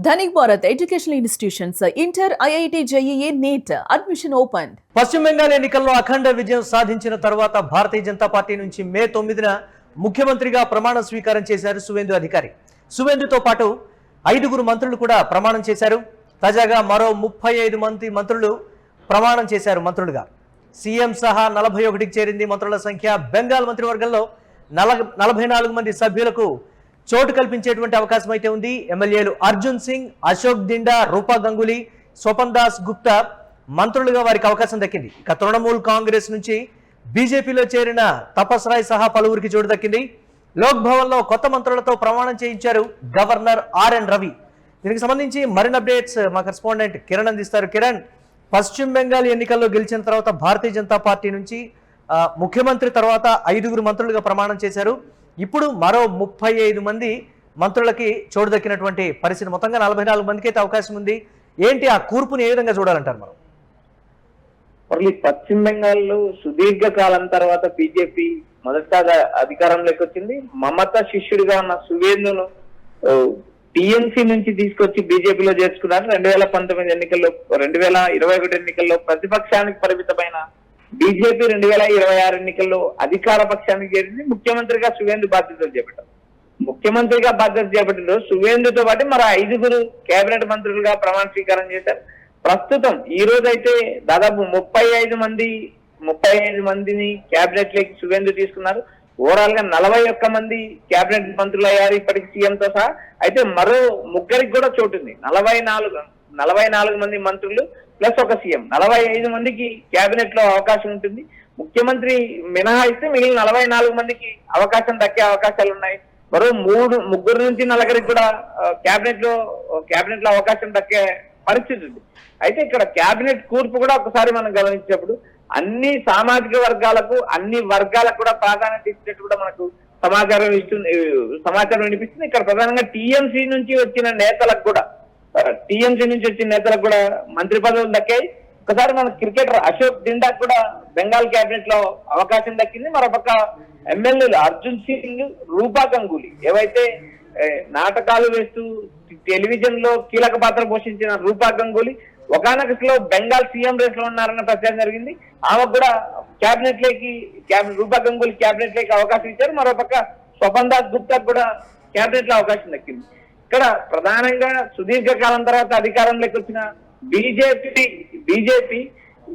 Dhanik Bharat Educational Institutions, Inter, IIT, JEE, NEET, admission opened. పశ్చిమ బెంగాల్ ఎన్నికల్లో అఖండ విజయం సాధించిన తర్వాత భారతీయ జనతా పార్టీ నుంచి మే 9న ముఖ్యమంత్రిగా ప్రమాణ స్వీకారం చేశారు సువేందు అధికారి. సువేందుతో పాటు 5గురు మంత్రులు కూడా ప్రమాణం చేశారు. తాజాగా మరో 35 మంది మంత్రులు ప్రమాణం చేశారు మంత్రులుగా. సీఎం సహా 41కి చేరింది మంత్రుల సంఖ్య. బెంగాల్ మంత్రివర్గంలో 44 మంది సభ్యులకు చోటు కల్పించేటువంటి అవకాశం అయితే ఉంది. ఎమ్మెల్యేలు అర్జున్ సింగ్, అశోక్ దిండా, రూపా గంగూలీ, స్వపన్ దాస్ గుప్తా మంత్రులుగా వారికి అవకాశం దక్కింది. ఇక తృణమూల్ కాంగ్రెస్ నుంచి బీజేపీలో చేరిన తపస్ రాయ్ సహా పలువురికి చోటు దక్కింది. లోక్ భవన్ లో కొత్త మంత్రులతో ప్రమాణం చేయించారు గవర్నర్ ఆర్ఎన్ రవి. దీనికి సంబంధించి మరిన్ని అప్డేట్స్ మా కరెస్పాండెంట్ కిరణ్ అందిస్తారు. కిరణ్, పశ్చిమ బెంగాల్ ఎన్నికల్లో గెలిచిన తర్వాత భారతీయ జనతా పార్టీ నుంచి ముఖ్యమంత్రి తర్వాత 5గురు మంత్రులుగా ప్రమాణం చేశారు. ఇప్పుడు మరో 35 మంది మంత్రులకి చోటు దక్కినటువంటి పరిస్థితి. మొత్తంగా 44 మందికి అయితే అవకాశం ఉంది. ఏంటి ఆ కూర్పుని ఏ విధంగా చూడాలంటారు మనం? మళ్ళీ పశ్చిమ బెంగాల్లో సుదీర్ఘ కాలం తర్వాత బీజేపీ మొదటిసారి అధికారంలోకి వచ్చింది. మమతా శిష్యుడిగా ఉన్న సువేందును టీఎంసీ నుంచి తీసుకొచ్చి బీజేపీలో చేర్చుకున్నారు. 2019 ఎన్నికల్లో 2021 ఎన్నికల్లో ప్రతిపక్షానికి పరిమితమైన బీజేపీ 2026 ఎన్నికల్లో అధికార పక్షానికి చేరింది. ముఖ్యమంత్రిగా సువేందు బాధ్యతలు చేపట్టారు. ముఖ్యమంత్రిగా బాధ్యతలు చేపట్టిన సువేందుతో పాటు మరో 5గురు కేబినెట్ మంత్రులుగా ప్రమాణ స్వీకారం చేశారు. ప్రస్తుతం ఈ రోజు అయితే దాదాపు 35 మందిని కేబినెట్ లోకి సువేందు తీసుకున్నారు. ఓవరాల్ గా 41 మంది కేబినెట్ మంత్రులు అయ్యారు ఇప్పటికి సీఎంతో సహా. అయితే మరో ముగ్గురికి కూడా చోటు ఉంది. 44 మంది మంత్రులు ప్లస్ ఒక సీఎం, 45 మందికి కేబినెట్ లో అవకాశం ఉంటుంది. ముఖ్యమంత్రి మినహాయిస్తే మిగిలిన 44 మందికి అవకాశం దక్కే అవకాశాలు ఉన్నాయి. మరో ముగ్గురు నుంచి 4 కూడా కేబినెట్ లో అవకాశం దక్కే పరిస్థితి ఉంది. అయితే ఇక్కడ కేబినెట్ కూర్పు కూడా ఒకసారి మనం గమనించినప్పుడు అన్ని సామాజిక వర్గాలకు, అన్ని వర్గాలకు కూడా ప్రాధాన్యత ఇచ్చినట్టు కూడా మనకు సమాచారం వినిపిస్తుంది. ఇక్కడ ప్రధానంగా టీఎంసీ నుంచి వచ్చిన నేతలకు కూడా మంత్రి పదవులు దక్కాయి. ఒకసారి మన క్రికెటర్ అశోక్ దిండా కూడా బెంగాల్ కేబినెట్ లో అవకాశం దక్కింది. మరోపక్క ఎమ్మెల్యేలు అర్జున్ సింగ్, రూపా గంగూలీ, ఏవైతే నాటకాలు వేస్తూ టెలివిజన్ లో కీలక పాత్ర పోషించిన రూపా గంగూలీ ఒకానొకలో బెంగాల్ సీఎం రేస్ లో ఉన్నారన్న ప్రచారం జరిగింది. ఆమెకు కూడా రూపా గంగూలీ కేబినెట్ లోకి అవకాశం ఇచ్చారు. మరోపక్క స్వపన్ దాస్ గుప్తా కూడా కేబినెట్ లో అవకాశం దక్కింది. ఇక్కడ ప్రధానంగా సుదీర్ఘకాలం తర్వాత అధికారంలోకి వచ్చిన బీజేపీ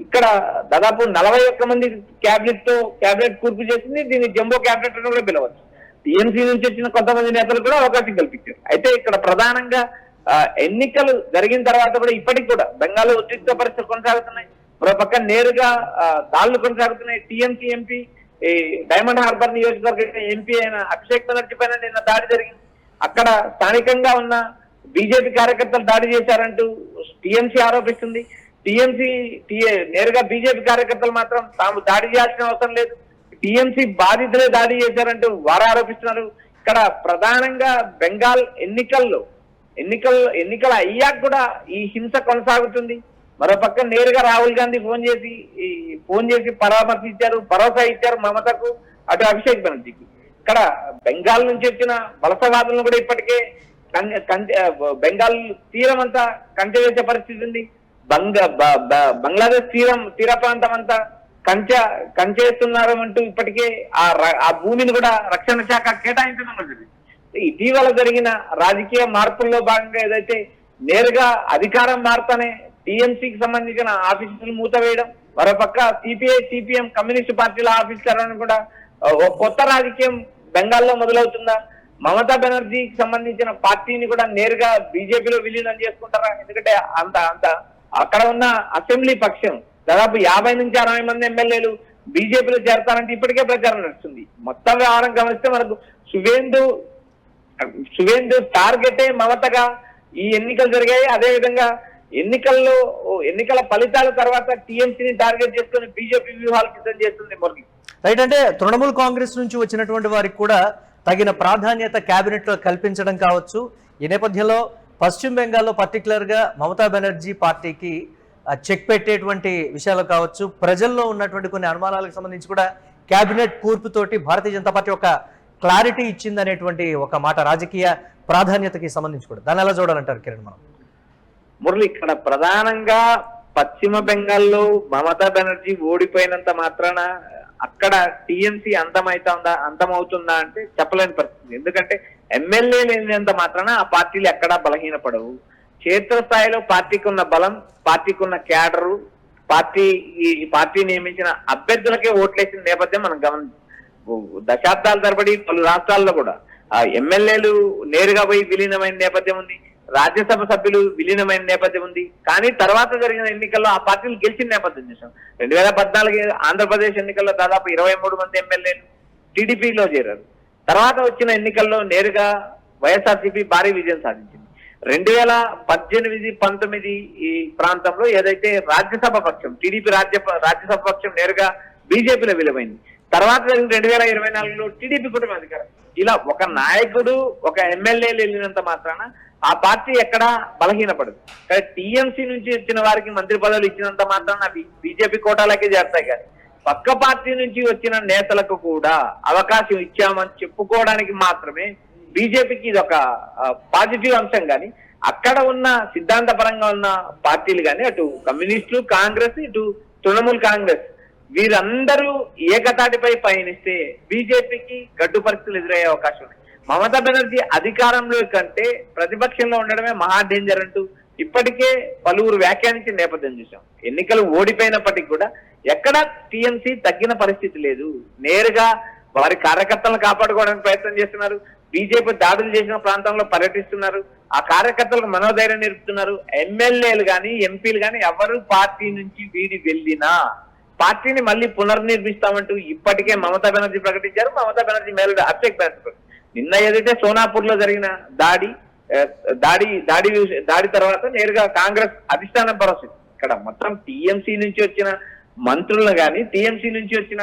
ఇక్కడ దాదాపు 41 మంది కేబినెట్ కూర్పు చేసింది. దీన్ని జంబో కేబినెట్ అని కూడా పిలవచ్చు. టీఎంసీ నుంచి వచ్చిన కొంతమంది నేతలు కూడా అవకాశం కల్పించారు. అయితే ఇక్కడ ప్రధానంగా ఎన్నికలు జరిగిన తర్వాత కూడా ఇప్పటికి కూడా బెంగాల్లో ఉద్రిక్త పరిస్థితులు కొనసాగుతున్నాయి. మరోపక్క నేరుగా దాడులు కొనసాగుతున్నాయి. టీఎంసీ ఎంపీ డైమండ్ హార్బర్ నియోజకవర్గ ఎంపీ అయిన అభిషేక్ బెనర్జీ పైన నిన్న దాడి జరిగింది. అక్కడ స్థానికంగా ఉన్న బీజేపీ కార్యకర్తలు దాడి చేశారంటూ టీఎంసీ ఆరోపిస్తుంది. నేరుగా బీజేపీ కార్యకర్తలు మాత్రం తాము దాడి చేయాల్సిన అవసరం లేదు, టీఎంసీ బాధితులే దాడి చేశారంటూ వారు ఆరోపిస్తున్నారు. ఇక్కడ ప్రధానంగా బెంగాల్ ఎన్నికల అయ్యాక కూడా ఈ హింస కొనసాగుతుంది. మరోపక్క నేరుగా రాహుల్ గాంధీ ఫోన్ చేసి భరోసా ఇచ్చారు మమతకు, అటు అభిషేక్ బెనర్జీకి. ఇక్కడ బెంగాల్ నుంచి వచ్చిన వలసవాదులను కూడా ఇప్పటికే బెంగాల్ తీరం అంతా కంచె వేసే పరిస్థితి ఉంది. బంగ్లాదేశ్ తీర ప్రాంతం అంతా కంచేస్తున్నారు అంటూ ఇప్పటికే ఆ భూమిని కూడా రక్షణ శాఖ కేటాయించడం జరిగింది. ఇటీవల జరిగిన రాజకీయ మార్పుల్లో భాగంగా ఏదైతే నేరుగా అధికారం మారుతానే టీఎంసీకి సంబంధించిన ఆఫీసులు మూతవేయడం, మరోపక్క సిపిఎం కమ్యూనిస్టు పార్టీల ఆఫీసులను కూడా కొత్త రాజకీయం బెంగాల్లో మొదలవుతుందా? మమతా బెనర్జీకి సంబంధించిన పార్టీని కూడా నేరుగా బీజేపీలో విలీనం చేసుకుంటారా? ఎందుకంటే అక్కడ ఉన్న అసెంబ్లీ పక్షం దాదాపు 50 నుంచి 60 మంది ఎమ్మెల్యేలు బీజేపీలో చేరతారంటే ఇప్పటికే ప్రచారం నడుస్తుంది. మొత్తం వ్యవహారం గమనిస్తే మనకు సువేందు టార్గెటే మమతగా ఈ ఎన్నికలు జరిగాయి. అదేవిధంగా ఎన్నికల ఫలితాల తర్వాత టీఎంసీని టార్గెట్ చేసుకుని బీజేపీ వ్యూహాలు సిద్ధం చేస్తుంది. మురళి, రైట్. అంటే తృణమూల్ కాంగ్రెస్ నుంచి వచ్చినటువంటి వారికి కూడా తగిన ప్రాధాన్యత కేబినెట్ లో కల్పించడం కావచ్చు. ఈ నేపథ్యంలో పశ్చిమ బెంగాల్లో పర్టికులర్ గా మమతా బెనర్జీ పార్టీకి చెక్ పెట్టేటువంటి విషయాలు కావచ్చు, ప్రజల్లో ఉన్నటువంటి కొన్ని అనుమానాలకు సంబంధించి కూడా కేబినెట్ కూర్పుతోటి భారతీయ జనతా పార్టీ ఒక క్లారిటీ ఇచ్చిందనేటువంటి ఒక మాట రాజకీయ ప్రాధాన్యతకి సంబంధించి కూడా దాన్ని ఎలా చూడాలంటారు కిరణ్ మనం? మురళి, ఇక్కడ ప్రధానంగా పశ్చిమ బెంగాల్లో మమతా బెనర్జీ ఓడిపోయినంత మాత్రాన అక్కడ టీఎంసీ అంతమవుతుందా అంటే చెప్పలేని పరిస్థితి. ఎందుకంటే ఎమ్మెల్యే లేనంత మాత్రాన ఆ పార్టీలు ఎక్కడా బలహీనపడవు. క్షేత్రస్థాయిలో పార్టీకి ఉన్న బలం, పార్టీకి ఉన్న క్యాడరు, ఈ పార్టీ నియమించిన అభ్యర్థులకే ఓట్లేసిన నేపథ్యం మనం దశాబ్దాల తరబడి పలు రాష్ట్రాల్లో కూడా ఎమ్మెల్యేలు నేరుగా పోయి విలీనమైన నేపథ్యం ఉంది, రాజ్యసభ సభ్యులు విలీనమైన నేపథ్యం ఉంది. కానీ తర్వాత జరిగిన ఎన్నికల్లో ఆ పార్టీలు గెలిచిన నేపథ్యం చూసాం. 2014 ఆంధ్రప్రదేశ్ ఎన్నికల్లో దాదాపు 23 మంది ఎమ్మెల్యేలు టీడీపీలో చేరారు. తర్వాత వచ్చిన ఎన్నికల్లో నేరుగా వైఎస్ఆర్సీపీ భారీ విజయం సాధించింది. 2018-19 ఈ ప్రాంతంలో ఏదైతే రాజ్యసభ పక్షం టీడీపీ రాజ్యసభ పక్షం నేరుగా బీజేపీలో విలువైంది. తర్వాత జరిగిన 2024లో టీడీపీ కూటమి అధికారం. ఇలా ఒక నాయకుడు, ఒక ఎమ్మెల్యేలు వెళ్ళినంత మాత్రాన ఆ పార్టీ ఎక్కడా బలహీనపడదు. కానీ టీఎంసీ నుంచి వచ్చిన వారికి మంత్రి పదవులు ఇచ్చినంత మాత్రాన బీజేపీ కోటాలకే చేస్తాయి. కానీ పక్క పార్టీ నుంచి వచ్చిన నేతలకు కూడా అవకాశం ఇచ్చామని చెప్పుకోవడానికి మాత్రమే బీజేపీకి ఇది ఒక పాజిటివ్ అంశం. కానీ అక్కడ ఉన్న సిద్ధాంతపరంగా ఉన్న పార్టీలు కానీ, అటు కమ్యూనిస్టులు, కాంగ్రెస్, ఇటు తృణమూల్ కాంగ్రెస్, వీరందరూ ఏకతాటిపై పయనిస్తే బీజేపీకి గడ్డు పరిస్థితులు ఎదురయ్యే అవకాశం ఉంది. మమతా బెనర్జీ అధికారంలో కంటే ప్రతిపక్షంలో ఉండడమే మహా డేంజర్ అంటూ ఇప్పటికే పలువురు వ్యాఖ్యానించిన నేపథ్యం చూసాం. ఎన్నికలు ఓడిపోయినప్పటికీ కూడా ఎక్కడ టీఎంసీ తగ్గిన పరిస్థితి లేదు. నేరుగా వారి కార్యకర్తలను కాపాడుకోవడానికి ప్రయత్నం చేస్తున్నారు. బీజేపీ దాడులు చేసిన ప్రాంతంలో పర్యటిస్తున్నారు. ఆ కార్యకర్తలకు మనోధైర్యం నేర్పుతున్నారు. ఎమ్మెల్యేలు కానీ, ఎంపీలు కానీ ఎవరు పార్టీ నుంచి వీడి వెళ్ళినా పార్టీని మళ్ళీ పునర్నిర్మిస్తామంటూ ఇప్పటికే మమతా బెనర్జీ ప్రకటించారు. మమతా బెనర్జీ మేలుడు అభిషేక్ బెనర్జీ నిన్న ఏదైతే సోనాపూర్ లో జరిగిన దాడి తర్వాత నేరుగా కాంగ్రెస్ అధిష్టానం భరోసా. ఇక్కడ మొత్తం టీఎంసీ నుంచి వచ్చిన మంత్రులను కానీ, టీఎంసీ నుంచి వచ్చిన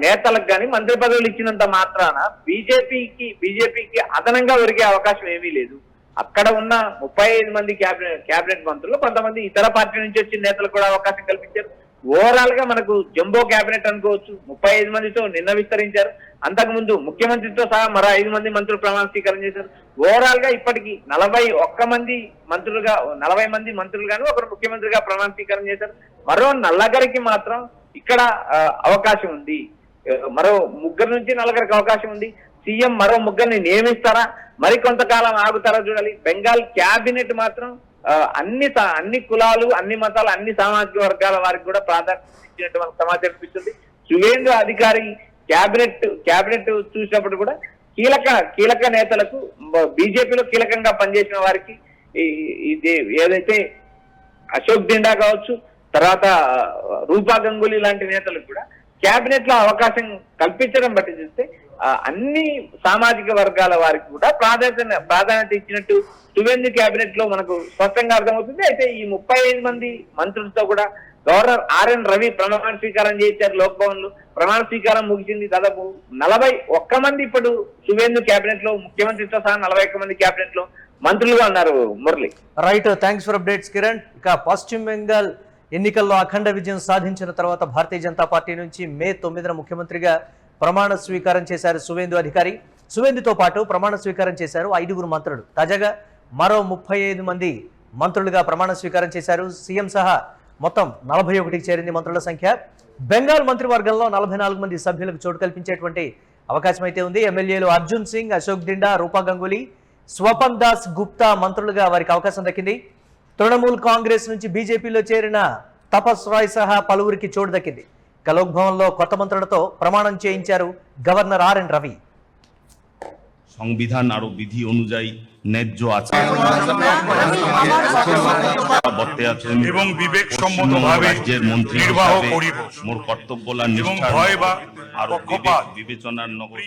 నేతలకు కానీ మంత్రి పదవులు ఇచ్చినంత మాత్రాన బీజేపీకి అదనంగా ఒరిగే అవకాశం ఏమీ లేదు. అక్కడ ఉన్న 35 మంది క్యాబినెట్ మంత్రులు, కొంతమంది ఇతర పార్టీ నుంచి వచ్చిన నేతలకు కూడా అవకాశం కల్పించారు. ఓవరాల్ గా మనకు జంబో క్యాబినెట్ అనుకోవచ్చు. 35 మందితో నిన్న విస్తరించారు. అంతకుముందు ముఖ్యమంత్రితో సహా మరో 5 మంది మంత్రులు ప్రమాణ స్వీకారం చేశారు. ఓవరాల్ గా ఇప్పటికి 41 మంది మంత్రులుగా, 40 మంది మంత్రులుగాను ఒకరు ముఖ్యమంత్రిగా ప్రమాణ స్వీకారం చేశారు. మరో నల్లగరికి మాత్రం ఇక్కడ అవకాశం ఉంది. మరో 3 నుంచి 4 అవకాశం ఉంది. సీఎం మరో 3 నియమిస్తారా, మరి కొంతకాలం ఆగుతారా చూడాలి. బెంగాల్ క్యాబినెట్ మాత్రం అన్ని కులాలు, అన్ని మతాలు, అన్ని సామాజిక వర్గాల వారికి కూడా ప్రాధాన్యత ఇచ్చినట్టు మనకు సమాచారం ఇస్తుంది. సువేందు అధికారి క్యాబినెట్ చూసినప్పుడు కూడా కీలక నేతలకు, బీజేపీలో కీలకంగా పనిచేసిన వారికి ఏదైతే అశోక్ దిండా కావచ్చు, తర్వాత రూపా గంగూలీ లాంటి నేతలకు కూడా క్యాబినెట్ లో అవకాశం కల్పించడం బట్టి చూస్తే అన్ని సామాజిక వర్గాల వారికి కూడా ప్రాధాన్యత ఇచ్చినట్టు సువేందు క్యాబినెట్ లో మనకు స్పష్టంగా అర్థమవుతుంది. అయితే ఈ 35 మంది మంత్రులతో కూడా గవర్నర్ ఆర్ఎన్ రవి ప్రమాణ స్వీకారం చేశారు. లోక్ భవన్ లో ప్రమాణ స్వీకారం ముగిసింది. దాదాపు 41 మంది ఇప్పుడు సువేందు క్యాబినెట్ లో, ముఖ్యమంత్రితో సహా 41 మంది క్యాబినెట్ లో మంత్రులుగా ఉన్నారు. Murali, right, thanks for updates Kiran. ఇక పశ్చిమ బెంగాల్ ఎన్నికల్లో అఖండ విజయం సాధించిన తర్వాత భారతీయ జనతా పార్టీ నుంచి మే 9న ముఖ్యమంత్రిగా ప్రమాణ స్వీకారం చేశారు సువేందు అధికారి. సువేందుతో పాటు ప్రమాణ స్వీకారం చేశారు 5 మంత్రులు. తాజాగా మరో 35 మంది మంత్రులుగా ప్రమాణ స్వీకారం చేశారు. సీఎం సహా మొత్తం 41కి చేరింది మంత్రుల సంఖ్య. బెంగాల్ మంత్రివర్గంలో 44 మంది సభ్యులకు చోటు కల్పించేటువంటి అవకాశం అయితే ఉంది. ఎమ్మెల్యేలు అర్జున్ సింగ్, అశోక్ దిండా, రూపా గంగూలీ, స్వపన్ దాస్ గుప్తా మంత్రులుగా వారికి అవకాశం దక్కింది. తృణమూల్ కాంగ్రెస్ నుంచి బీజేపీలో చేరిన తపస్ రాయ్ సహా పలువురికి చోటు దక్కింది. లోక్ భవన్ లో కొత్త మంత్రులతో ప్రమాణం చేయించారు గవర్నర్ ఆర్ఎన్ రవి. সংবিধান আর বিধি অনুযায়ী ন্যায্য আচার বর্তে আছেন এবং বিবেকসম্মতভাবে রাজ্যের মন্ত্রী নির্বাহ করিব। মোর কর্তব্য নিষ্ঠা ভয় বা আর পক্ষপাত বিবেচনার নগর